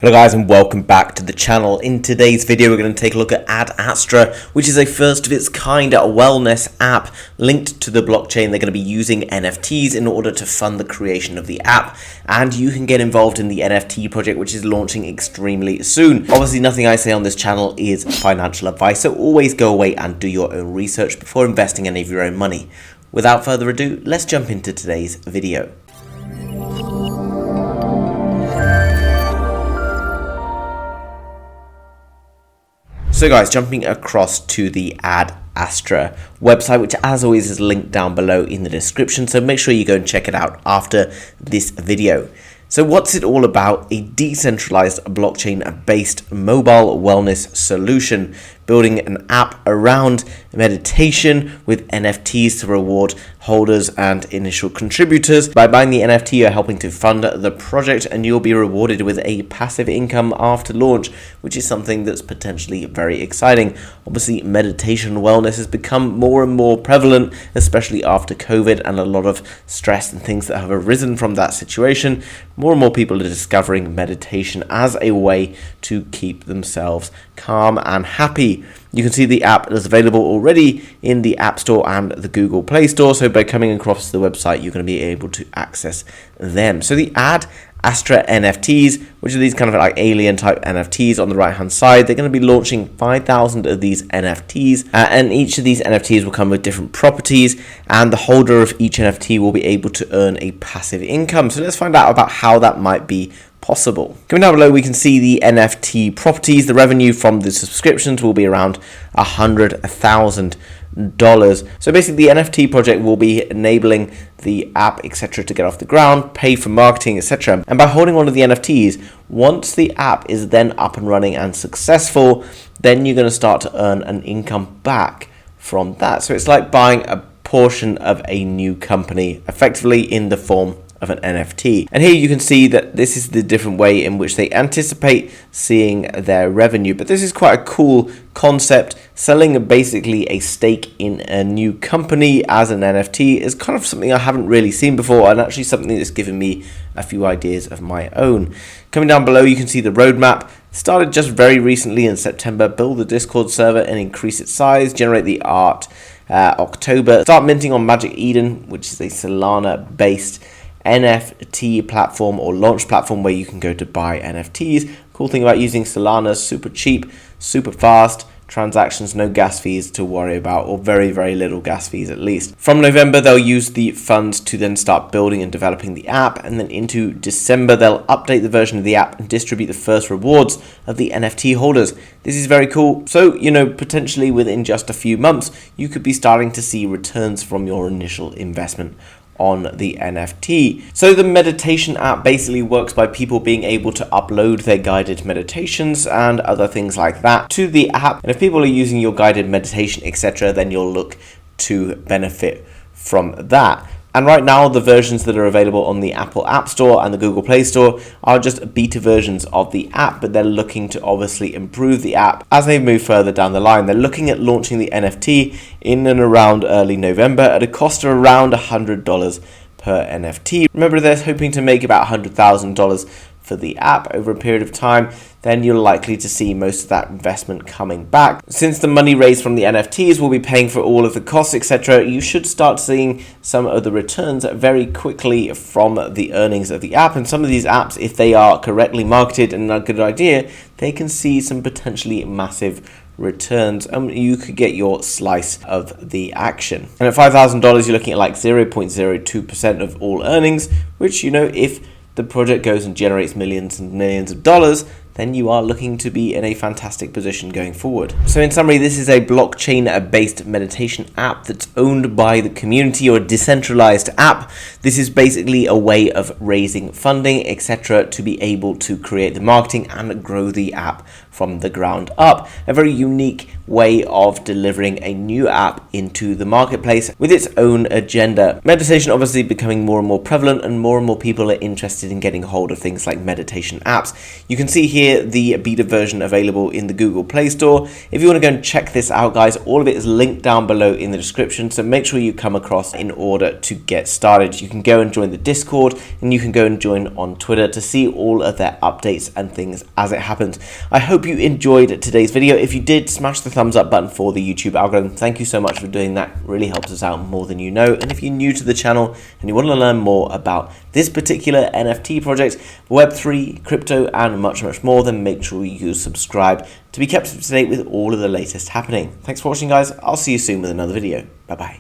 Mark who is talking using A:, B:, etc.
A: Hello guys and welcome back to the channel. In today's video we're going to take a look at Astra, which is a first of its kind wellness app linked to the blockchain. They're going to be using NFTs in order to fund the creation of the app, and you can get involved in the NFT project, which is launching extremely soon. Obviously nothing I say on this channel is financial advice, so always go away and do your own research before investing any of your own money. Without further ado, let's jump into today's video. So guys, jumping across to the Astra website, which as always is linked down below in the description, so make sure you go and check it out after this video. So what's it all about? A decentralized blockchain-based mobile wellness solution, building an app around meditation with NFTs to reward holders and initial contributors. By buying the NFT, you're helping to fund the project and you'll be rewarded with a passive income after launch, which is something that's potentially very exciting. Obviously, meditation wellness has become more and more prevalent, especially after COVID and a lot of stress and things that have arisen from that situation. More and more people are discovering meditation as a way to keep themselves calm and happy. You can see the app is available already in the App Store and the Google Play Store. So by coming across the website, you're going to be able to access them. So the Astra NFTs, which are these kind of like alien type NFTs on the right hand side, they're going to be launching 5,000 of these NFTs, and each of these NFTs will come with different properties, and the holder of each NFT will be able to earn a passive income. So let's find out about how that might be possible. Coming down below, we can see the NFT properties. The revenue from the subscriptions will be around $100,000. So basically the NFT project will be enabling the app, etc., to get off the ground, pay for marketing, etc. And by holding on to the NFTs, once the app is then up and running and successful, then you're going to start to earn an income back from that. So it's like buying a portion of a new company, effectively in the form of an NFT. And here you can see that this is the different way in which they anticipate seeing their revenue. But this is quite a cool concept. Selling basically a stake in a new company as an NFT is kind of something I haven't really seen before, and actually something that's given me a few ideas of my own. Coming down below, you can see the roadmap. Started just very recently in September. Build the Discord server and increase its size. Generate the art. October. Start minting on Magic Eden, which is a Solana based NFT platform or launch platform where you can go to buy NFTs. Cool thing about using Solana, super cheap, super fast, transactions, no gas fees to worry about, or very, very little gas fees at least. From November, they'll use the funds to then start building and developing the app, and then into December, they'll update the version of the app and distribute the first rewards of the NFT holders. This is very cool. So, potentially within just a few months, you could be starting to see returns from your initial investment on the NFT. So the meditation app basically works by people being able to upload their guided meditations and other things like that to the app. And if people are using your guided meditation, etc., then you'll look to benefit from that. And right now, the versions that are available on the Apple App Store and the Google Play Store are just beta versions of the app, but they're looking to obviously improve the app as they move further down the line. They're looking at launching the NFT in and around early November at a cost of around $100 per NFT. Remember, they're hoping to make about $100,000 for the app over a period of time. Then you're likely to see most of that investment coming back. Since the money raised from the NFTs will be paying for all of the costs, etc., you should start seeing some of the returns very quickly from the earnings of the app. And some of these apps, if they are correctly marketed and a good idea, they can see some potentially massive returns, and you could get your slice of the action. And at $5,000, you're looking at like 0.02% of all earnings, which, if the project goes and generates millions and millions of dollars, then you are looking to be in a fantastic position going forward. So in summary, this is a blockchain-based meditation app that's owned by the community, or a decentralized app. This is basically a way of raising funding, etc., to be able to create the marketing and grow the app from the ground up. A very unique way of delivering a new app into the marketplace with its own agenda. Meditation obviously becoming more and more prevalent, and more people are interested in getting hold of things like meditation apps. You can see here here the beta version available in the Google Play Store. If you want to go and check this out, guys, all of it is linked down below in the description, so make sure you come across in order to get started. You can go and join the Discord, and you can go and join on Twitter to see all of their updates and things as it happens. I hope you enjoyed today's video. If you did, smash the thumbs up button for the YouTube algorithm. Thank you so much for doing that. It really helps us out more than you know. And if you're new to the channel and you want to learn more about this particular NFT project, Web3, crypto, and much more, then make sure you subscribe to be kept up to date with all of the latest happening. Thanks for watching, guys. I'll see you soon with another video. Bye bye.